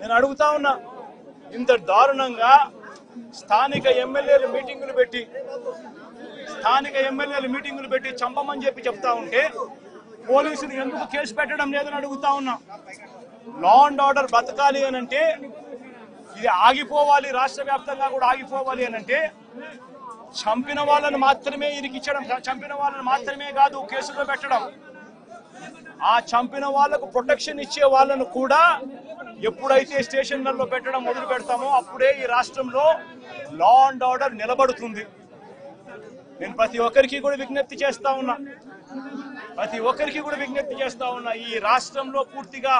నేను అడుగుతా ఉన్నా, ఇంత దారుణంగా స్థానిక ఎమ్మెల్యేలు మీటింగులు పెట్టి చంపమని చెప్తా ఉంటే పోలీసులు ఎందుకు కేసు పెట్టడం లేదని అడుగుతా ఉన్నా. లా అండ్ ఆర్డర్ బతకాలి అని అంటే, ఇది ఆగిపోవాలి, రాష్ట్ర వ్యాప్తంగా కూడా ఆగిపోవాలి అని అంటే చంపిన వాళ్ళని మాత్రమే ఇరికించడం, చంపిన వాళ్ళని మాత్రమే కాదు కేసులో పెట్టడం, ఆ చంపిన వాళ్లకు ప్రొటెక్షన్ ఇచ్చే వాళ్ళను కూడా ఎప్పుడైతే స్టేషన్లలో పెట్టడం మొదలు పెడతామో అప్పుడే ఈ రాష్ట్రంలో లా అండ్ ఆర్డర్ నిలబడుతుంది. నేను ప్రతి ఒక్కరికి కూడా విజ్ఞప్తి చేస్తా ఉన్నా, ఈ రాష్ట్రంలో పూర్తిగా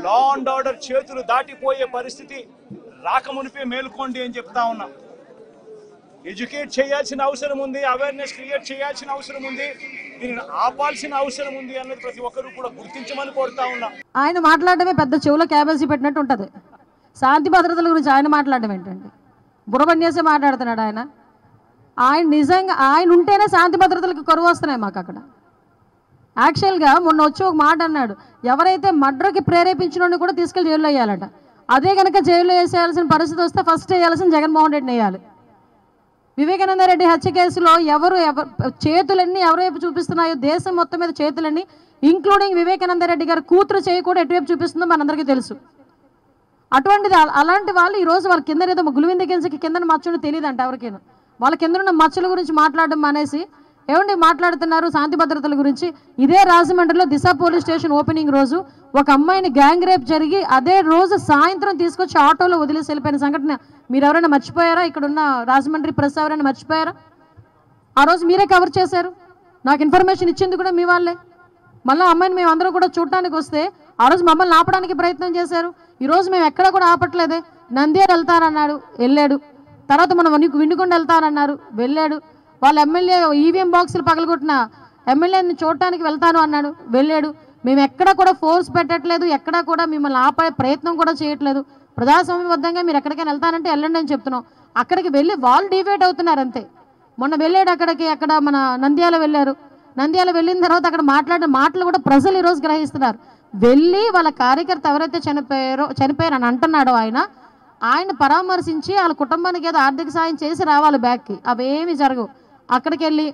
లా అండ్ ఆర్డర్ చేతులు దాటిపోయే పరిస్థితి రాకమునిపే మేల్కోండి అని చెప్తా ఉన్నా. ఎడ్యుకేట్ చేయాల్సిన అవసరం ఉంది, అవేర్నెస్ క్రియేట్ చేయాల్సిన అవసరం ఉంది, దీనిని ఆపాల్సిన అవసరం ఉంది అన్నది ప్రతి ఒక్కరు కూడా గుర్తించమని కోరుతా ఉన్నా. ఆయన మాట్లాడడమే పెద్ద చెవులో క్యాబేజీ పెట్టినట్టు ఉంటుంది. శాంతి భద్రతల గురించి ఆయన మాట్లాడడం ఏంటండి? బుర్రబన్యేసే మాట్లాడుతున్నాడు ఆయన. నిజంగా ఆయన ఉంటేనే శాంతి భద్రతలకు కరువు వస్తున్నాయి మాకు అక్కడ. యాక్చువల్గా మొన్న వచ్చి ఒక మాట అన్నాడు, ఎవరైతే మర్డర్కి ప్రేరేపించిన కూడా తీసుకెళ్లి జైల్లో వేయాలట. అదే కనుక జైల్లో వేసేయాల్సిన పరిస్థితి వస్తే ఫస్ట్ వేయాల్సిన జగన్మోహన్ రెడ్డిని వేయాలి. వివేకానంద రెడ్డి హత్య కేసులో చేతులన్నీ ఎవరైపు చూపిస్తున్నాయో, దేశం మొత్తం మీద చేతులన్నీ, ఇంక్లూడింగ్ వివేకానంద రెడ్డి గారి కూతురు చేయి కూడా ఎటువైపు చూపిస్తుందో మనందరికీ తెలుసు. అటువంటిది అలాంటి వాళ్ళు ఈరోజు వాళ్ళ కింద ఏదో గులివింద గింజకి కింద మచ్చని తెలియదంట ఎవరికైనా. వాళ్ళ కింద ఉన్న మచ్చల గురించి మాట్లాడడం మానేసి ఏమండి మాట్లాడుతున్నారు శాంతి భద్రతల గురించి. ఇదే రాజమండ్రిలో దిశ పోలీస్ స్టేషన్ ఓపెనింగ్ రోజు ఒక అమ్మాయిని గ్యాంగ్ రేప్ జరిగి అదే రోజు సాయంత్రం తీసుకొచ్చి ఆటోలో వదిలేసి వెళ్ళిపోయిన సంఘటన మీరు ఎవరైనా మర్చిపోయారా? ఇక్కడ ఉన్న రాజమండ్రి ప్రెస్ ఎవరైనా మర్చిపోయారా? ఆ రోజు మీరే కవర్ చేశారు. నాకు ఇన్ఫర్మేషన్ ఇచ్చింది కూడా మీ వాళ్ళే. మళ్ళీ అమ్మాయిని మేము అందరూ కూడా చూడటానికి వస్తే ఆ రోజు మమ్మల్ని ఆపడానికి ప్రయత్నం చేశారు. ఈరోజు మేము ఎక్కడ కూడా ఆపట్లేదే. నంద్యాల వెళ్తారన్నాడు, వెళ్ళాడు. తర్వాత మనం విండుకొండ వెళ్తారన్నారు, వెళ్ళాడు. వాళ్ళ ఎమ్మెల్యే ఈవీఎం బాక్సులు పగలగొట్టిన ఎమ్మెల్యేని చూడటానికి వెళ్తాను అన్నాడు, వెళ్ళాడు. మేము ఎక్కడ కూడా ఫోర్స్ పెట్టట్లేదు, ఎక్కడా కూడా మిమ్మల్ని ఆపే ప్రయత్నం కూడా చేయట్లేదు. ప్రజాస్వామ్యబద్ధంగా మీరు ఎక్కడికైనా వెళ్తానంటే వెళ్ళండి అని చెప్తున్నాం. అక్కడికి వెళ్ళి వాళ్ళు డివేట్ అవుతున్నారు అంతే. మొన్న వెళ్ళాడు అక్కడ మన నంద్యాల వెళ్ళారు. నంద్యాల వెళ్ళిన తర్వాత అక్కడ మాట్లాడిన మాటలు కూడా ప్రజలు ఈరోజు గ్రహిస్తున్నారు. వెళ్ళి వాళ్ళ కార్యకర్త ఎవరైతే చనిపోయారని అంటున్నాడో ఆయన పరామర్శించి వాళ్ళ కుటుంబానికి ఏదో ఆర్థిక సాయం చేసి రావాలి బ్యాక్కి. అవేమి జరగవు. అక్కడికి వెళ్ళి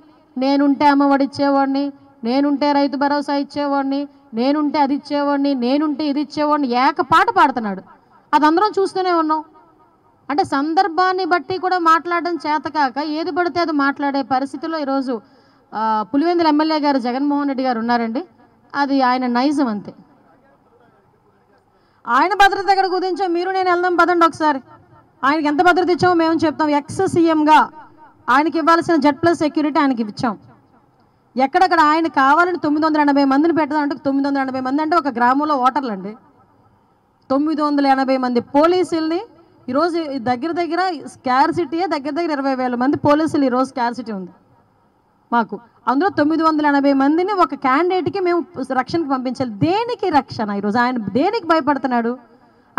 నేనుంటే అమ్మఒడి ఇచ్చేవాడిని, నేనుంటే రైతు భరోసా ఇచ్చేవాడిని, నేనుంటే అది ఇచ్చేవాడిని, నేనుంటే ఇది ఇచ్చేవాడిని ఏకపాట పాడుతున్నాడు. అది అందరం చూస్తూనే ఉన్నాం. అంటే సందర్భాన్ని బట్టి కూడా మాట్లాడడం చేతకాక ఏది పడితే అది మాట్లాడే పరిస్థితిలో ఈరోజు పులివెందుల ఎమ్మెల్యే గారు జగన్మోహన్ రెడ్డి గారు ఉన్నారండి. అది ఆయన నైజం అంతే. ఆయన భద్రత ఎక్కడ కుదించాం, మీరు నేను వెళ్దాం పదండి ఒకసారి. ఆయనకి ఎంత భద్రత ఇచ్చామో మేము చెప్తాం. ఎక్స్ సీఎంగా ఆయనకి ఇవ్వాల్సిన Z+ సెక్యూరిటీ ఆయనకి ఇచ్చాం. ఎక్కడెక్కడ ఆయన కావాలని 980 మందిని పెట్టదంటే 980 మంది అంటే ఒక గ్రామంలో ఓటర్లు అండి. 980 మంది పోలీసుల్ని ఈరోజు దగ్గర స్కార్సిటీయే దగ్గర 20,000 మంది పోలీసులు ఈరోజు స్కార్సిటీ ఉంది మాకు. అందులో 980 మందిని ఒక క్యాండిడేట్కి మేము రక్షణకు పంపించాలి. దేనికి రక్షణ? ఈరోజు ఆయన దేనికి భయపడుతున్నాడు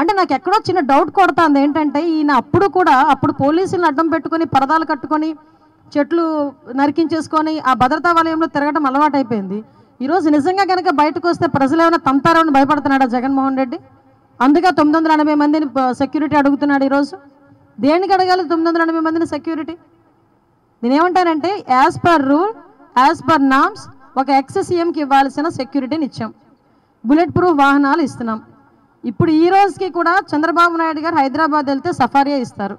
అంటే నాకు ఎక్కడో చిన్న డౌట్ కొడుతుంది. ఏంటంటే ఈయన అప్పుడు పోలీసులను అడ్డం పెట్టుకొని పరదాలు కట్టుకొని చెట్లు నరికించేసుకొని ఆ భద్రతా వలయంలో తిరగడం అలవాటు అయిపోయింది. ఈరోజు నిజంగా కనుక బయటకు వస్తే ప్రజలు ఏమైనా తంతారని భయపడుతున్నాడా జగన్మోహన్ రెడ్డి? అందుకే 980 మందిని సెక్యూరిటీ అడుగుతున్నాడు. ఈరోజు దేనికి అడగాలి 980 మందిని సెక్యూరిటీ? నేనేమంటానంటే as per rule, as per norms ఒక ఎక్స్ సీఎంకి ఇవ్వాల్సిన సెక్యూరిటీని ఇచ్చాం. బుల్లెట్ ప్రూఫ్ వాహనాలు ఇస్తున్నాం. ఇప్పుడు ఈ రోజుకి కూడా చంద్రబాబు నాయుడు గారు హైదరాబాద్ వెళ్తే సఫారీయే ఇస్తారు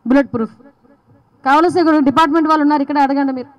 బుల్లెట్ ప్రూఫ్. కావలసిన డిపార్ట్మెంట్ వాళ్ళు ఉన్నారు ఇక్కడ, అడగండి మీరు.